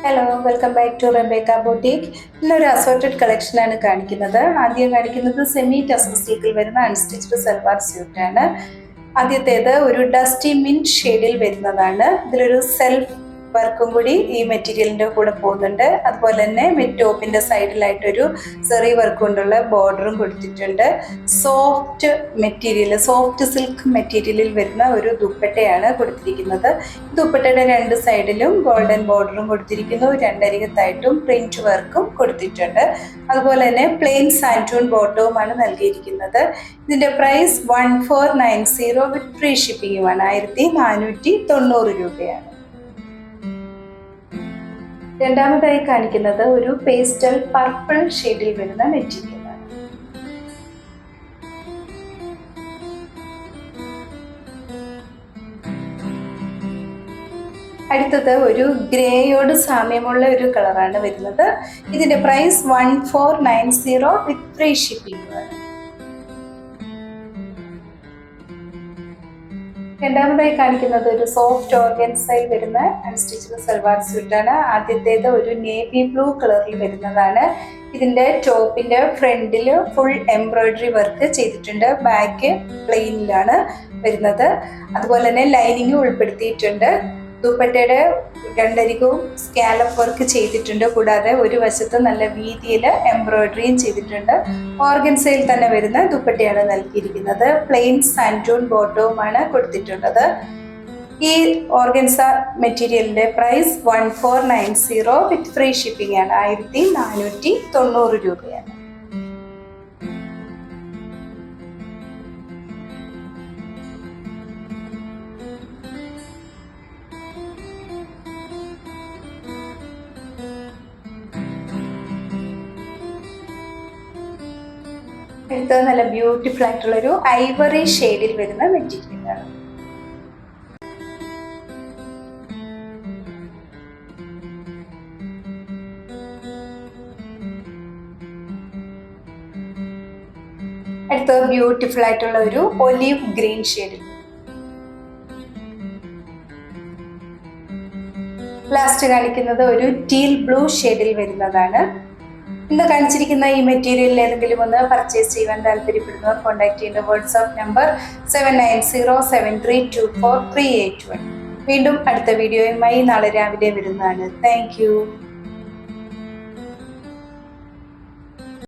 Hello, welcome back to Rebecca boutique. ഇന്നൊരു assorted കളക്ഷനാണ് കാണിക്കുന്നത്. ആദ്യം കാണിക്കുന്നത് സെമി ടസർ സിൽക്കിൽ വരുന്ന അൺസ്റ്റിച്ച്ഡ് സൽവാർ സ്യൂട്ടാണ്. ആദ്യത്തേത് ഒരു ഡസ്റ്റി മിന്റ് ഷെയ്ഡിൽ വരുന്നതാണ്. ഇതിലൊരു സെൽഫ് വർക്കും കൂടി ഈ മെറ്റീരിയലിന്റെ കൂടെ പോകുന്നുണ്ട്. അതുപോലെ തന്നെ ടോപ്പിന്റെ സൈഡിലായിട്ടൊരു സെറി വർക്ക് കൊണ്ടുള്ള ബോർഡറും കൊടുത്തിട്ടുണ്ട്. സോഫ്റ്റ് സിൽക്ക് മെറ്റീരിയലിൽ വരുന്ന ഒരു ദുപ്പട്ടയാണ് കൊടുത്തിരിക്കുന്നത്. ദുപ്പട്ടയുടെ രണ്ട് സൈഡിലും ഗോൾഡൻ ബോർഡറും കൊടുത്തിരിക്കുന്നു. രണ്ടരികത്തായിട്ടും പ്രിന്റ് വർക്കും കൊടുത്തിട്ടുണ്ട്. അതുപോലെ തന്നെ പ്ലെയിൻ സാൻറ്റൂൺ ബോട്ടവുമാണ് നൽകിയിരിക്കുന്നത്. ഇതിന്റെ പ്രൈസ് 1490 വിത്ത് ഫ്രീ ഷിപ്പിംഗുമാണ്. 1490 രൂപയാണ്. രണ്ടാമതായി കാണിക്കുന്നത് ഒരു പേസ്റ്റൽ പർപ്പിൾ ഷെയ്ഡിൽ വരുന്ന മെറ്റീരിയലാണ്. അടുത്തത് ഒരു ഗ്രേയോട് സാമ്യമുള്ള ഒരു കളറാണ് വരുന്നത്. ഇതിന്റെ പ്രൈസ് 1490 വിത്ത് ഫ്രീ ഷിപ്പിംഗ് ആണ്. രണ്ടാമതായി കാണിക്കുന്നത് ഒരു സോഫ്റ്റ് ഓർഗൻസയിൽ വരുന്ന അൺസ്റ്റിച്ച്ഡ് സൽവാർ സ്യൂട്ടാണ്. ആദ്യത്തേത് ഒരു നേവി ബ്ലൂ കളറിൽ വരുന്നതാണ്. ഇതിന്റെ ടോപ്പിന്റെ ഫ്രണ്ടില് ഫുൾ എംബ്രോയിഡറി വർക്ക് ചെയ്തിട്ടുണ്ട്. ബാക്ക് പ്ലെയിനിലാണ് വരുന്നത്. അതുപോലെ തന്നെ ലൈനിങ് ഉൾപ്പെടുത്തിയിട്ടുണ്ട്. ദുപ്പട്ടയുടെ രണ്ടരികവും സ്കാലപ്പ് വർക്ക് ചെയ്തിട്ടുണ്ട്. കൂടാതെ ഒരു വശത്ത് നല്ല വീതിയിൽ എംബ്രോയിഡറിയും ചെയ്തിട്ടുണ്ട്. ഓർഗൻസയിൽ തന്നെ വരുന്ന ദുപ്പട്ടയാണ് നൽകിയിരിക്കുന്നത്. പ്ലെയിൻ സാൻറ്റൂൺ ബോട്ടവുമാണ് കൊടുത്തിട്ടുള്ളത്. ഈ ഓർഗൻസ മെറ്റീരിയലിന്റെ പ്രൈസ് 1490 വിത്ത് ഫ്രീ ഷിപ്പിംഗ് ആണ്. 1490 രൂപയാണ്. അടുത്തത് നല്ല ബ്യൂട്ടിഫുൾ ആയിട്ടുള്ള ഒരു ഐവറി ഷെയ്ഡിൽ വരുന്ന മെറ്റീരിയലാണ്. അടുത്തത് ബ്യൂട്ടിഫുൾ ആയിട്ടുള്ള ഒരു ഒലിവ് ഗ്രീൻ ഷെയ്ഡിൽ. ലാസ്റ്റ് കാണിക്കുന്നത് ഒരു ടീൽ ബ്ലൂ ഷെയ്ഡിൽ വരുന്നതാണ്. ഇന്ന് കാണിച്ചിരിക്കുന്ന ഈ മെറ്റീരിയലിൽ ഏതെങ്കിലും ഒന്ന് പർച്ചേസ് ചെയ്യാൻ താല്പര്യപ്പെടുന്നവർ കോൺടാക്ട് ചെയ്യേണ്ട വാട്സ്ആപ്പ് നമ്പർ 7907324381. വീണ്ടും അടുത്ത വീഡിയോയുമായി നാളെ രാവിലെ വരുന്നതാണ്. Thank you.